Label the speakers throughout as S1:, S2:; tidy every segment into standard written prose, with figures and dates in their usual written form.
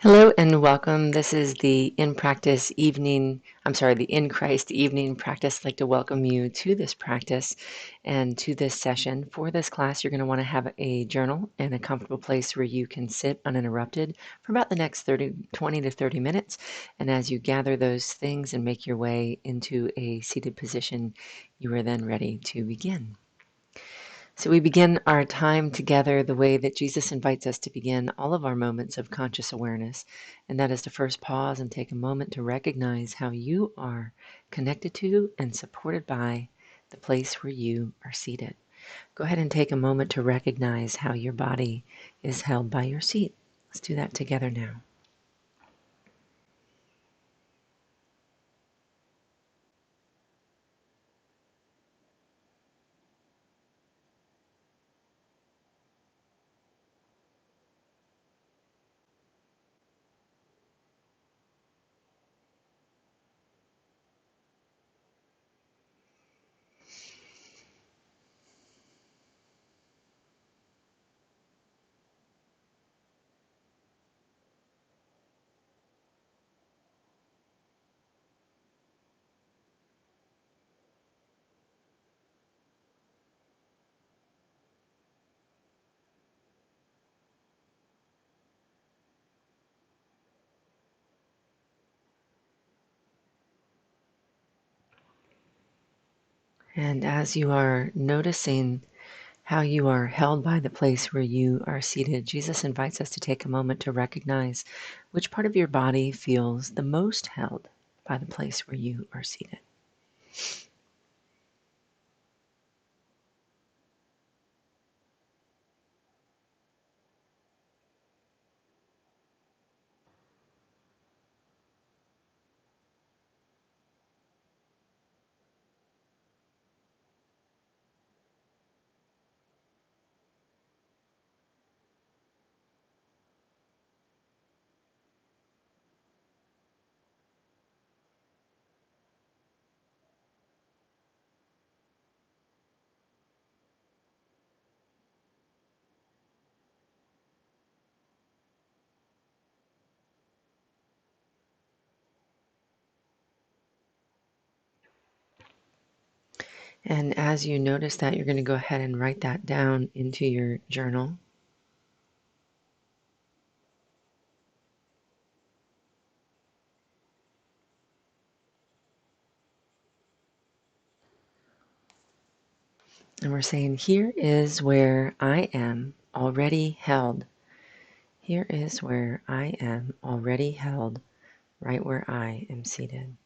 S1: Hello and welcome. This is the the In Christ evening practice. I'd like to welcome you to this practice and to this session. For this class, you're going to want to have a journal and a comfortable place where you can sit uninterrupted for about the next 20 to 30 minutes. And as you gather those things and make your way into a seated position, you are then ready to begin. So we begin our time together the way that Jesus invites us to begin all of our moments of conscious awareness, and that is to first pause and take a moment to recognize how you are connected to and supported by the place where you are seated. Go ahead and take a moment to recognize how your body is held by your seat. Let's do that together now. And as you are noticing how you are held by the place where you are seated, Jesus invites us to take a moment to recognize which part of your body feels the most held by the place where you are seated. And as you notice that, you're going to go ahead and write that down into your journal. And we're saying, here is where I am already held. Here is where I am already held, right where I am seated.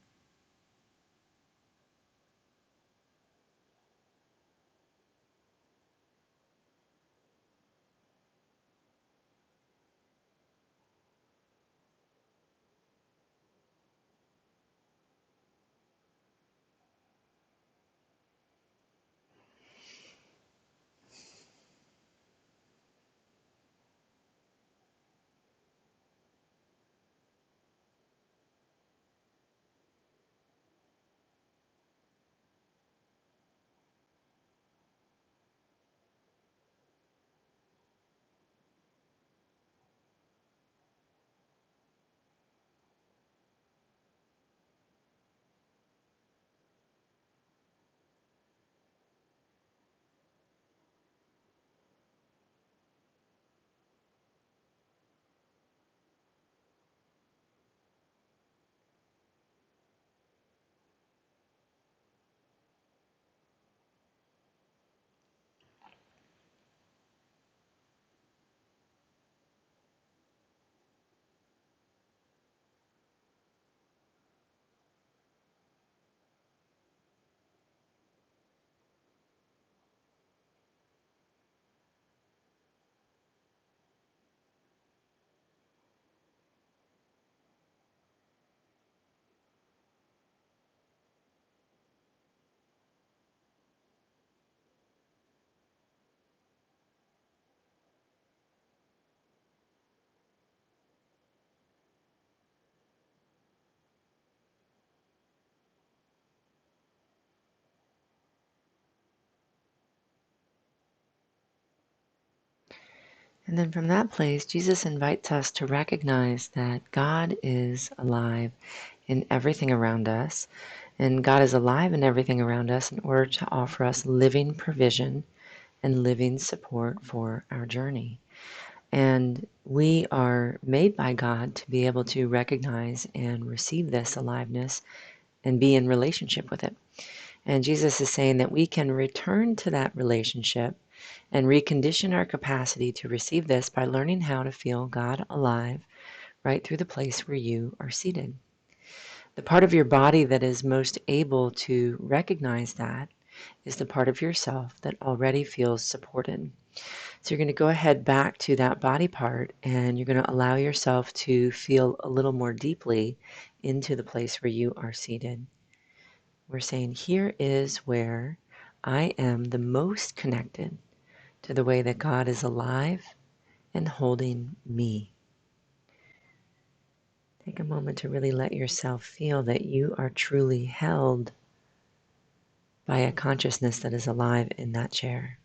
S1: And then from that place, Jesus invites us to recognize that God is alive in everything around us. And God is alive in everything around us in order to offer us living provision and living support for our journey. And we are made by God to be able to recognize and receive this aliveness and be in relationship with it. And Jesus is saying that we can return to that relationship and recondition our capacity to receive this by learning how to feel God alive right through the place where you are seated. The part of your body that is most able to recognize that is the part of yourself that already feels supported. So you're going to go ahead back to that body part and you're going to allow yourself to feel a little more deeply into the place where you are seated. We're saying, here is where I am the most connected to the way that God is alive and holding me. Take a moment to really let yourself feel that you are truly held by a consciousness that is alive in that chair.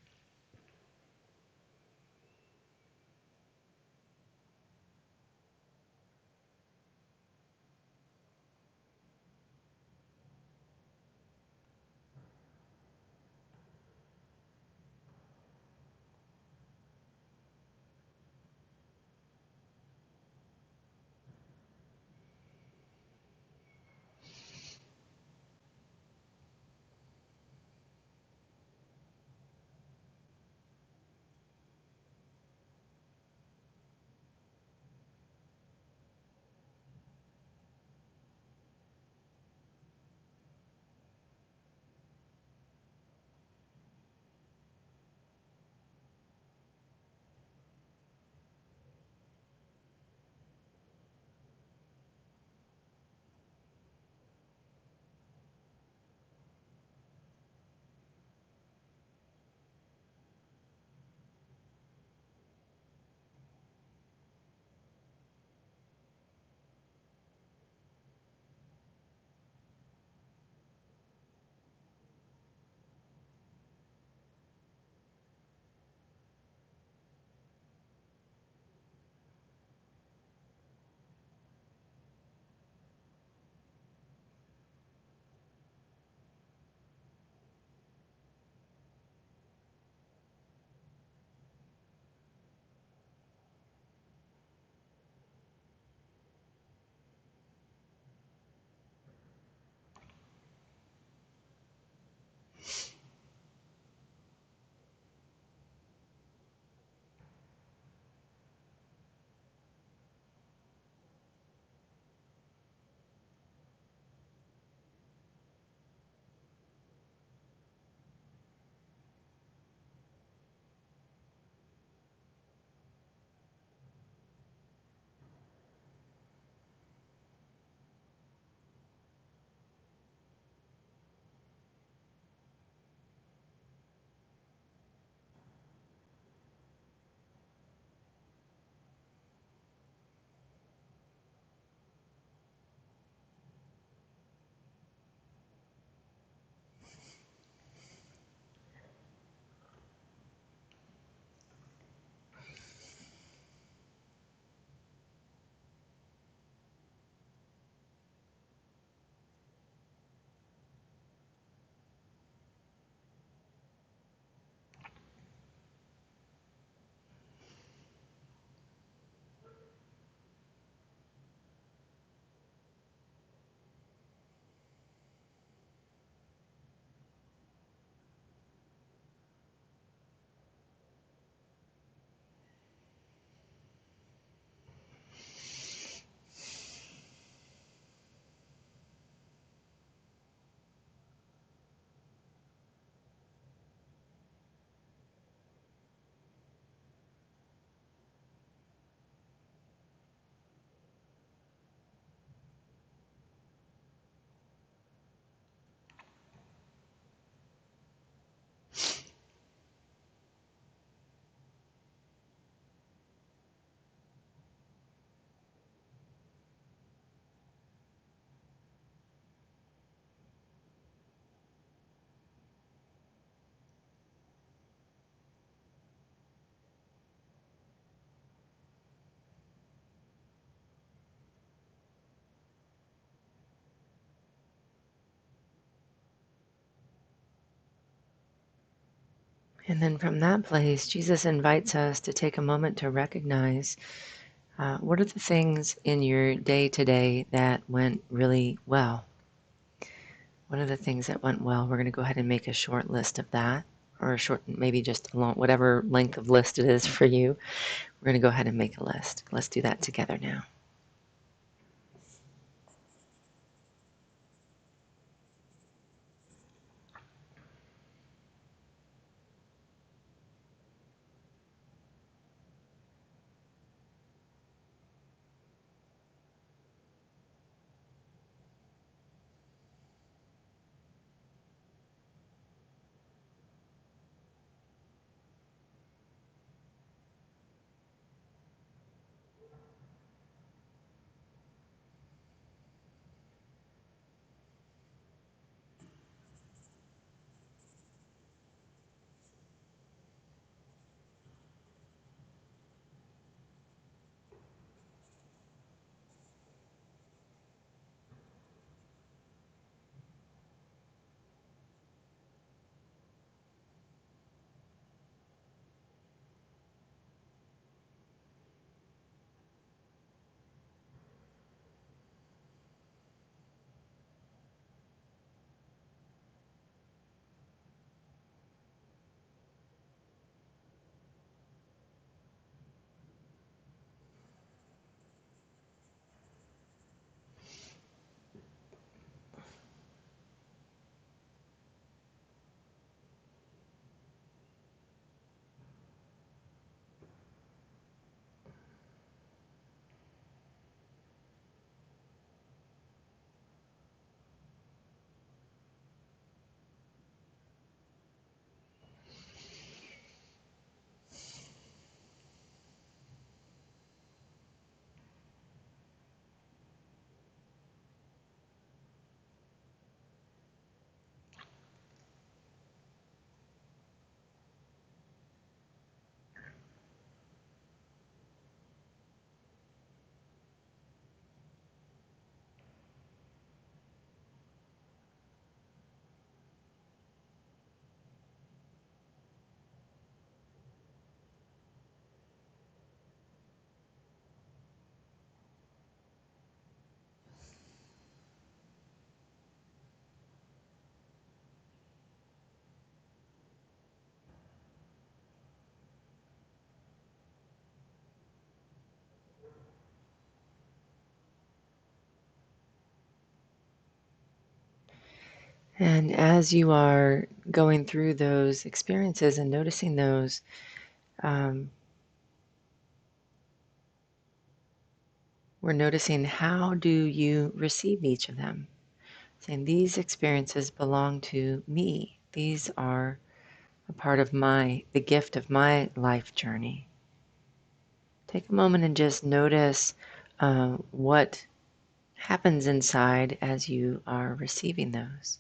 S1: And then from that place, Jesus invites us to take a moment to recognize what are the things in your day to day that went really well? What are the things that went well? We're going to go ahead and make a short list of that, or a short, maybe just a long, whatever length of list it is for you. We're going to go ahead and make a list. Let's do that together now. And as you are going through those experiences and noticing those, um, we're noticing how do you receive each of them? Saying these experiences belong to me. These are a part of the gift of my life journey. Take a moment and just notice what happens inside as you are receiving those.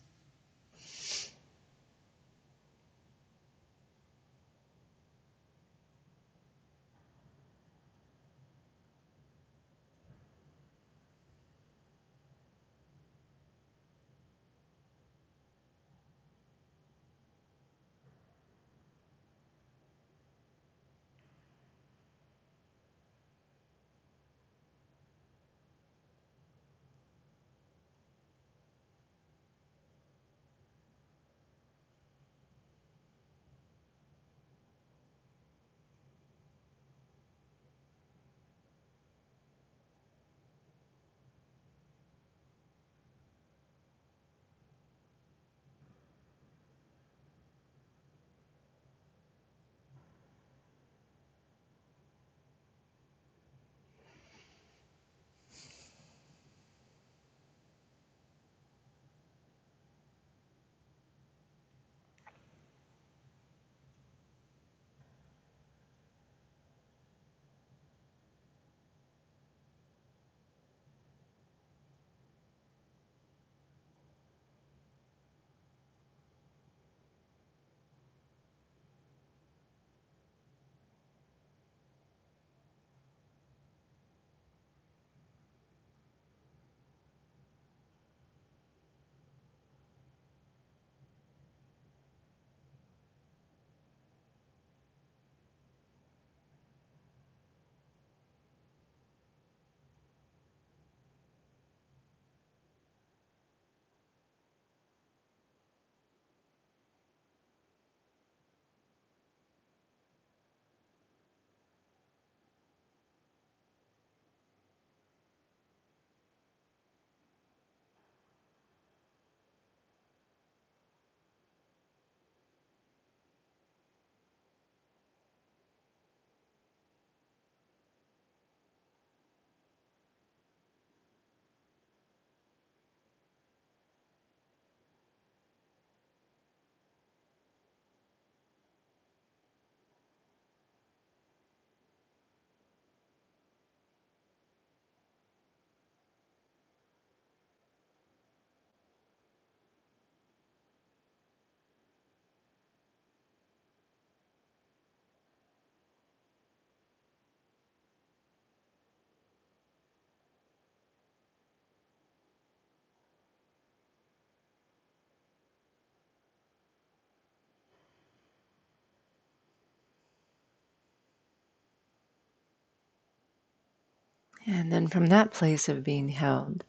S1: And then from that place of being held,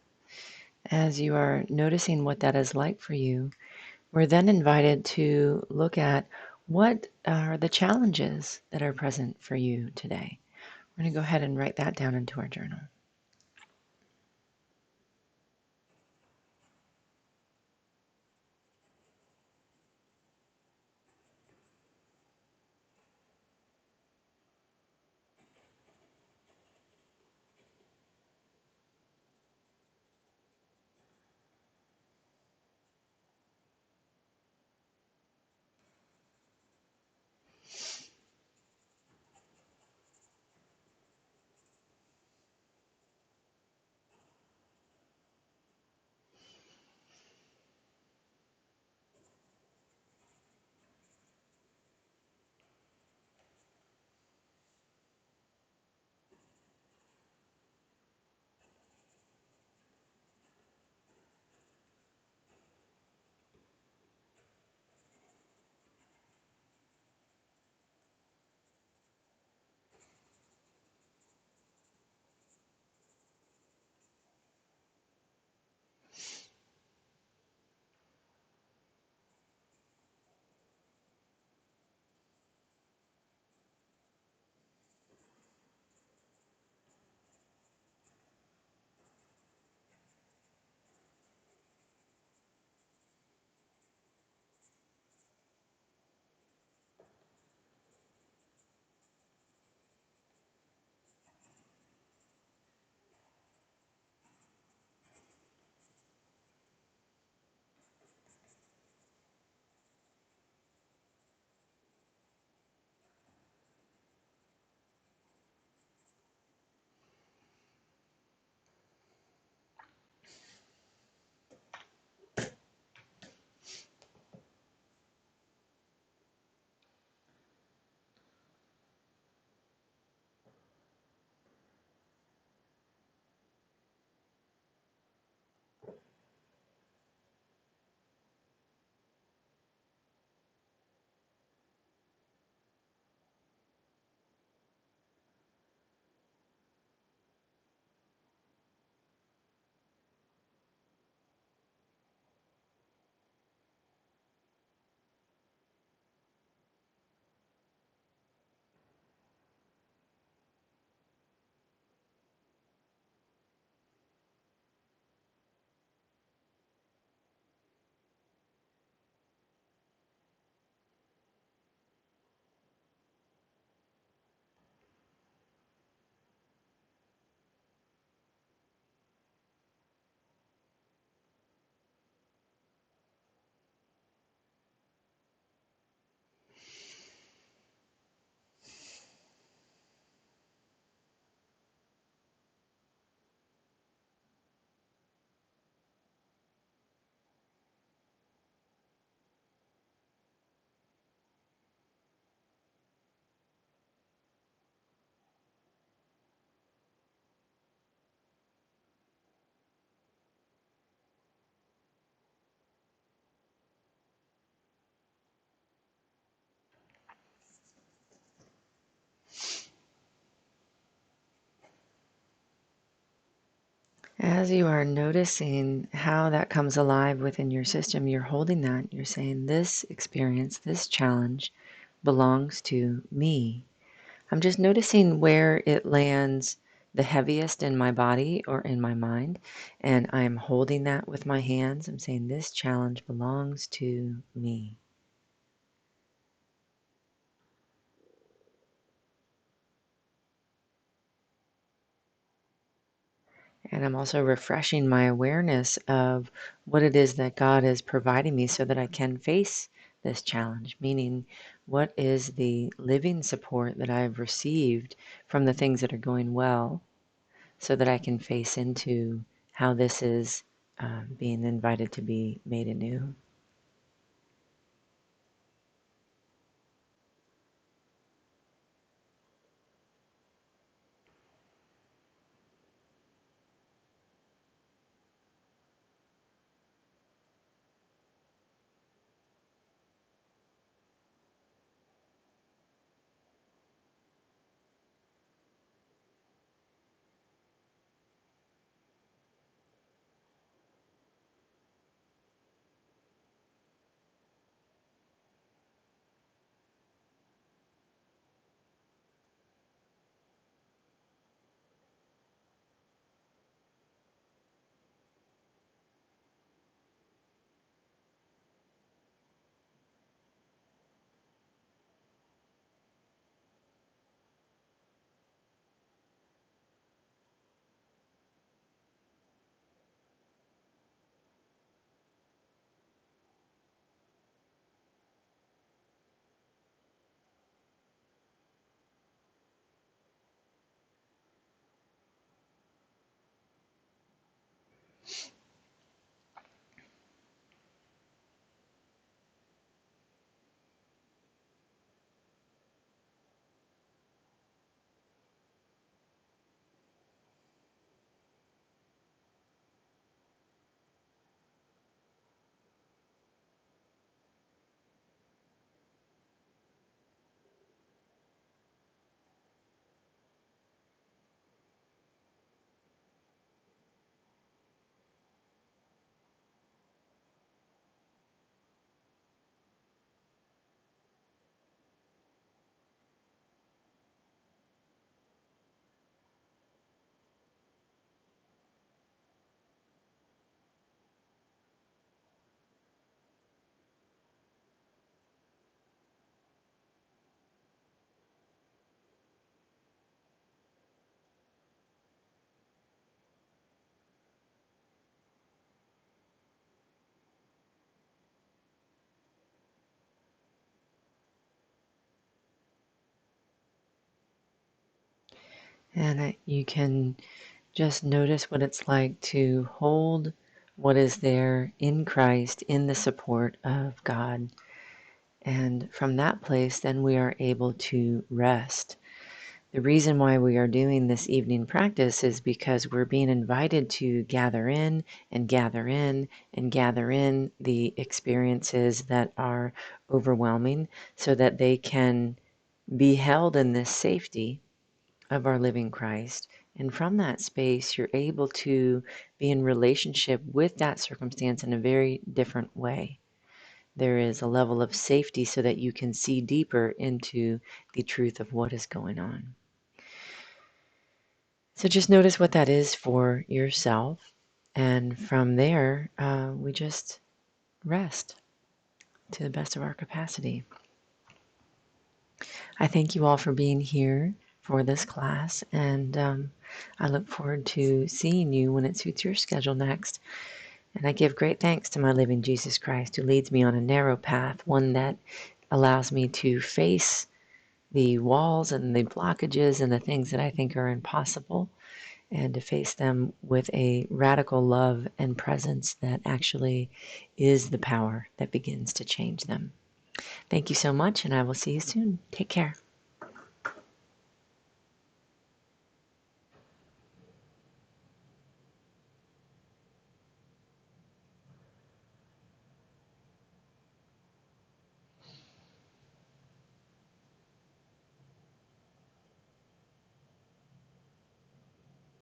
S1: as you are noticing what that is like for you, we're then invited to look at what are the challenges that are present for you today. We're going to go ahead and write that down into our journal. As you are noticing how that comes alive within your system, you're holding that. You're saying, this experience, this challenge belongs to me. I'm just noticing where it lands the heaviest in my body or in my mind. And I'm holding that with my hands. I'm saying, this challenge belongs to me. And I'm also refreshing my awareness of what it is that God is providing me so that I can face this challenge, meaning what is the living support that I've received from the things that are going well so that I can face into how this is being invited to be made anew. And you can just notice what it's like to hold what is there in Christ in the support of God. And from that place, then we are able to rest. The reason why we are doing this evening practice is because we're being invited to gather in and gather in and gather in the experiences that are overwhelming so that they can be held in this safety of our living Christ. And from that space, you're able to be in relationship with that circumstance in a very different way. There is a level of safety so that you can see deeper into the truth of what is going on. So just notice what that is for yourself. And from there, we just rest to the best of our capacity. I thank you all for being here for this class, and I look forward to seeing you when it suits your schedule next. And I give great thanks to my living Jesus Christ, who leads me on a narrow path, one that allows me to face the walls and the blockages and the things that I think are impossible, and to face them with a radical love and presence that actually is the power that begins to change them. Thank you so much, and I will see you soon. Take care.